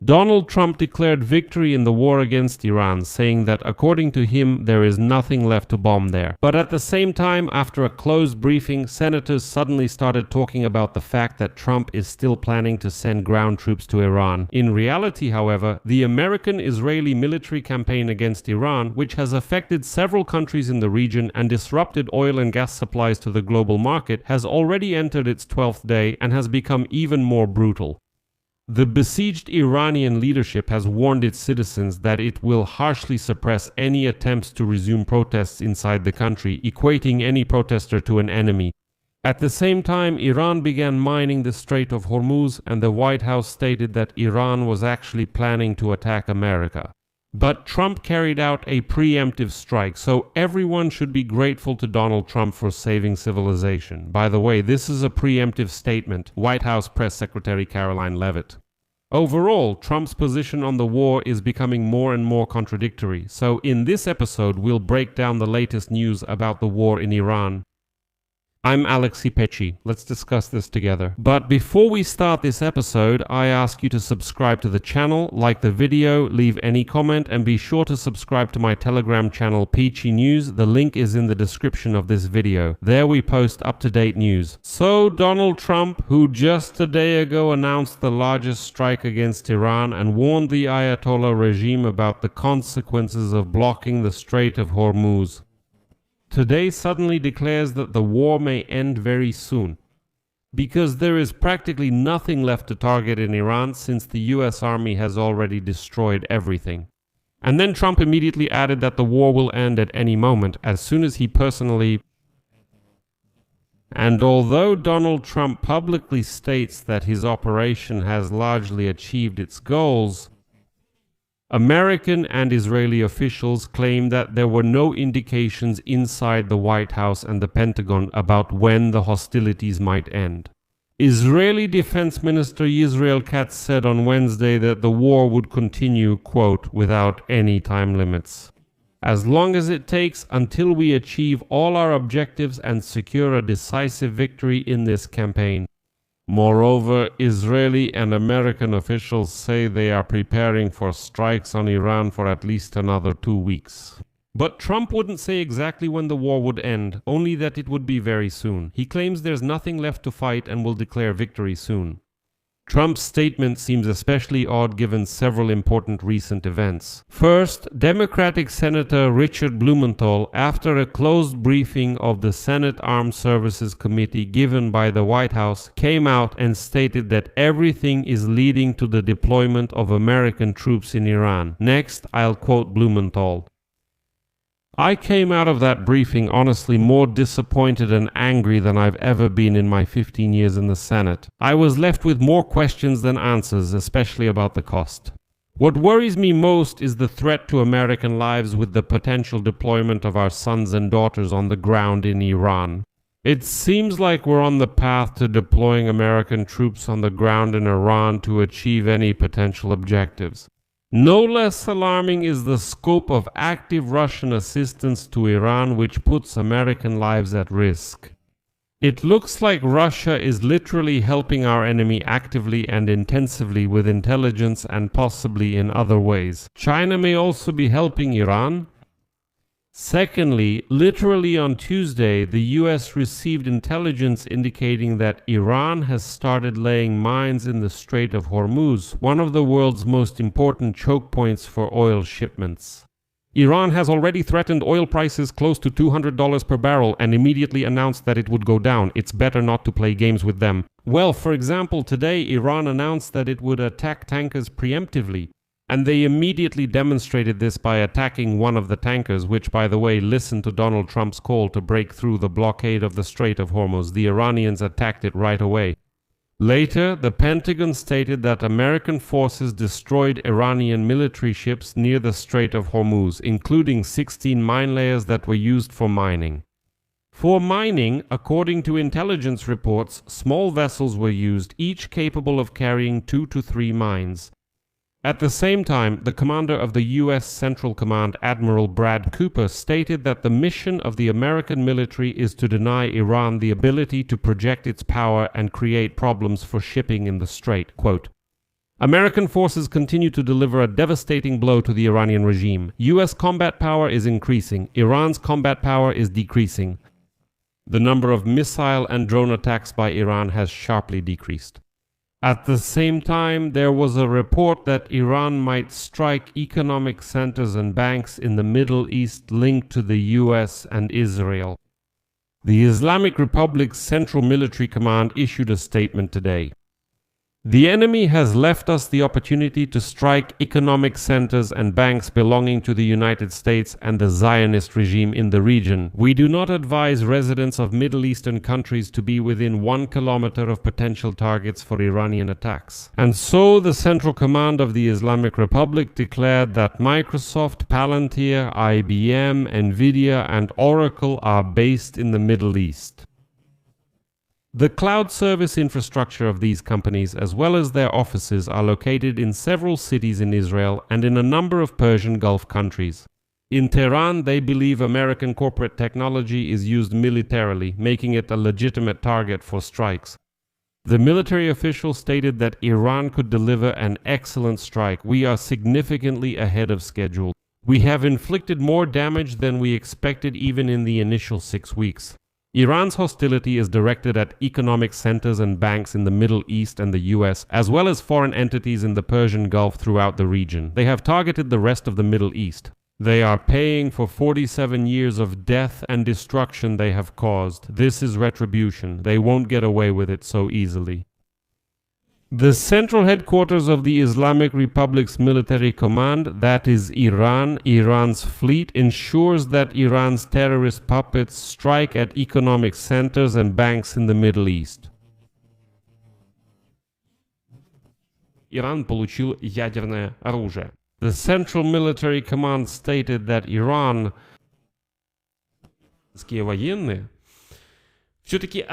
Donald Trump declared victory in the war against Iran, saying that according to him, there is nothing left to bomb there. But at the same time, after a closed briefing, senators suddenly started talking about the fact that Trump is still planning to send ground troops to Iran. In reality, however, the American-Israeli military campaign against Iran, which has affected several countries in the region and disrupted oil and gas supplies to the global market, has already entered its 12th day and has become even more brutal. The besieged Iranian leadership has warned its citizens that it will harshly suppress any attempts to resume protests inside the country, equating any protester to an enemy. At the same time, Iran began mining the Strait of Hormuz, and the White House stated that Iran was actually planning to attack America. But Trump carried out a preemptive strike, so everyone should be grateful to Donald Trump for saving civilization. By the way, this is a preemptive statement. White House Press Secretary Caroline Leavitt. Overall, Trump's position on the war is becoming more and more contradictory, so in this episode we'll break down the latest news about the war in Iran. I'm Alexei Pecci. Let's discuss this together. But before we start this episode, I ask you to subscribe to the channel, like the video, leave any comment, and be sure to subscribe to my Telegram channel Peachy News. The link is in the description of this video. There we post up-to-date news. So Donald Trump, who just a day ago announced the largest strike against Iran and warned the Ayatollah regime about the consequences of blocking the Strait of Hormuz, today suddenly declares that the war may end very soon, because there is practically nothing left to target in Iran since the US Army has already destroyed everything. And then Trump immediately added that the war will end at any moment, as soon as he personally... And although Donald Trump publicly states that his operation has largely achieved its goals, American and Israeli officials claim that there were no indications inside the White House and the Pentagon about when the hostilities might end. Israeli Defense Minister Yisrael Katz said on Wednesday that the war would continue, quote, without any time limits, as long as it takes until we achieve all our objectives and secure a decisive victory in this campaign. Moreover, Israeli and American officials say they are preparing for strikes on Iran for at least another 2 weeks. But Trump wouldn't say exactly when the war would end, only that it would be very soon. He claims there's nothing left to fight and will declare victory soon. Trump's statement seems especially odd given several important recent events. First, Democratic Senator Richard Blumenthal, after a closed briefing of the Senate Armed Services Committee given by the White House, came out and stated that everything is leading to the deployment of American troops in Iran. Next, I'll quote Blumenthal. I came out of that briefing honestly more disappointed and angry than I've ever been in my 15 years in the Senate. I was left with more questions than answers, especially about the cost. What worries me most is the threat to American lives with the potential deployment of our sons and daughters on the ground in Iran. It seems like we're on the path to deploying American troops on the ground in Iran to achieve any potential objectives. No less alarming is the scope of active Russian assistance to Iran, which puts American lives at risk. It looks like Russia is literally helping our enemy actively and intensively with intelligence and possibly in other ways. China may also be helping Iran. Secondly, literally on Tuesday, the US received intelligence indicating that Iran has started laying mines in the Strait of Hormuz, one of the world's most important choke points for oil shipments. Iran has already threatened oil prices close to $200 per barrel and immediately announced that it would go down. It's better not to play games with them. Well, for example, today Iran announced that it would attack tankers preemptively. And they immediately demonstrated this by attacking one of the tankers, which, by the way, listened to Donald Trump's call to break through the blockade of the Strait of Hormuz. The Iranians attacked it right away. Later, the Pentagon stated that American forces destroyed Iranian military ships near the Strait of Hormuz, including 16 mine layers that were used for mining. For mining, according to intelligence reports, small vessels were used, each capable of carrying 2 to 3 mines. At the same time, the commander of the U.S. Central Command, Admiral Brad Cooper, stated that the mission of the American military is to deny Iran the ability to project its power and create problems for shipping in the strait. Quote, American forces continue to deliver a devastating blow to the Iranian regime. US combat power is increasing. Iran's combat power is decreasing. The number of missile and drone attacks by Iran has sharply decreased. At the same time, there was a report that Iran might strike economic centers and banks in the Middle East linked to the US and Israel. The Islamic Republic's Central Military Command issued a statement today. The enemy has left us the opportunity to strike economic centers and banks belonging to the United States and the Zionist regime in the region. We do not advise residents of Middle Eastern countries to be within 1 kilometer of potential targets for Iranian attacks. And so the Central Command of the Islamic Republic declared that Microsoft, Palantir, IBM, Nvidia, and Oracle are based in the Middle East. The cloud service infrastructure of these companies, as well as their offices, are located in several cities in Israel and in a number of Persian Gulf countries. In Tehran, they believe American corporate technology is used militarily, making it a legitimate target for strikes. The military official stated that Iran could deliver an excellent strike. We are significantly ahead of schedule. We have inflicted more damage than we expected even in the initial 6 weeks. Iran's hostility is directed at economic centers and banks in the Middle East and the US, as well as foreign entities in the Persian Gulf throughout the region. They have targeted the rest of the Middle East. They are paying for 47 years of death and destruction they have caused. This is retribution. They won't get away with it so easily. The central headquarters of the Islamic Republic's military command, that is Iran, Iran's fleet, ensures that Iran's terrorist puppets strike at economic centers and banks in the Middle East. Иран получил ядерное оружие. The Central Military Command stated that Iran, военные, все-таки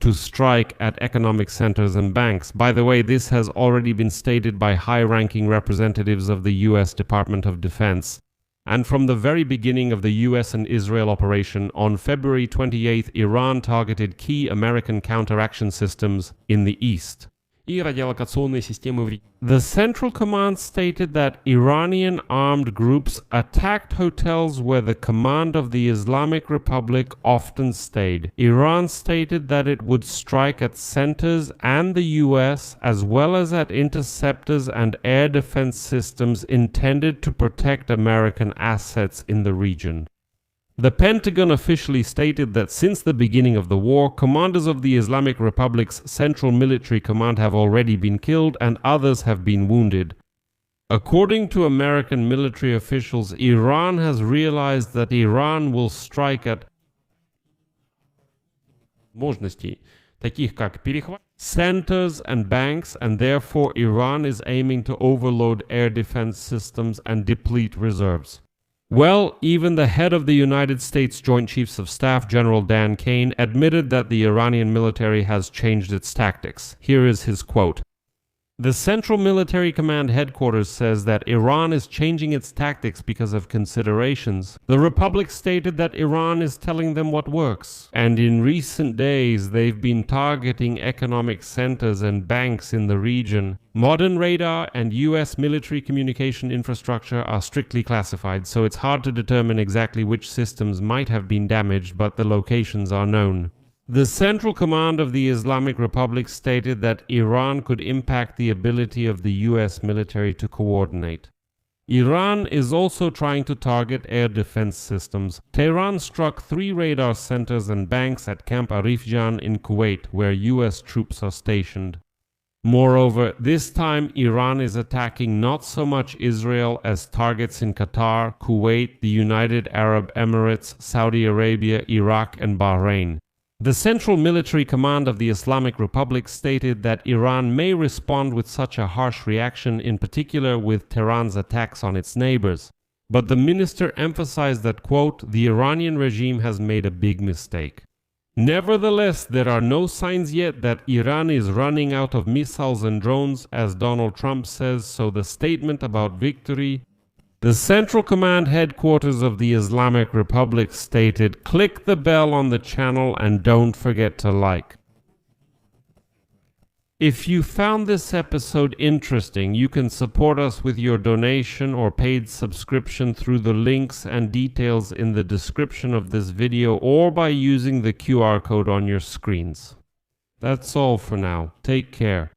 to strike at economic centers and banks. By the way, this has already been stated by high-ranking representatives of the US Department of Defense. And from the very beginning of the US and Israel operation, on February 28th, Iran targeted key American counteraction systems in the east. The Central Command stated that Iranian armed groups attacked hotels where the command of the Islamic Republic often stayed. Iran stated that it would strike at centers and the US, as well as at interceptors and air defense systems intended to protect American assets in the region. The Pentagon officially stated that since the beginning of the war, commanders of the Islamic Republic's Central Military Command have already been killed and others have been wounded. According to American military officials, Iran has realized that Iran will strike at centers and banks, and therefore Iran is aiming to overload air defense systems and deplete reserves. Well, even the head of the United States Joint Chiefs of Staff, General Dan Kane, admitted that the Iranian military has changed its tactics. Here is his quote. The Central Military Command headquarters says that Iran is changing its tactics because of considerations. The Republic stated that Iran is telling them what works. And in recent days, they've been targeting economic centers and banks in the region. Modern radar and US military communication infrastructure are strictly classified, so it's hard to determine exactly which systems might have been damaged, but the locations are known. The Central Command of the Islamic Republic stated that Iran could impact the ability of the US military to coordinate. Iran is also trying to target air defense systems. Tehran struck 3 radar centers and banks at Camp Arifjan in Kuwait, where US troops are stationed. Moreover, this time Iran is attacking not so much Israel as targets in Qatar, Kuwait, the United Arab Emirates, Saudi Arabia, Iraq, and Bahrain. The Central Military Command of the Islamic Republic stated that Iran may respond with such a harsh reaction, in particular with Tehran's attacks on its neighbors. But the minister emphasized that, quote, the Iranian regime has made a big mistake. Nevertheless, there are no signs yet that Iran is running out of missiles and drones, as Donald Trump says, so the statement about victory. The Central Command headquarters of the Islamic Republic stated, click the bell on the channel and don't forget to like. If you found this episode interesting, you can support us with your donation or paid subscription through the links and details in the description of this video or by using the QR code on your screens. That's all for now. Take care.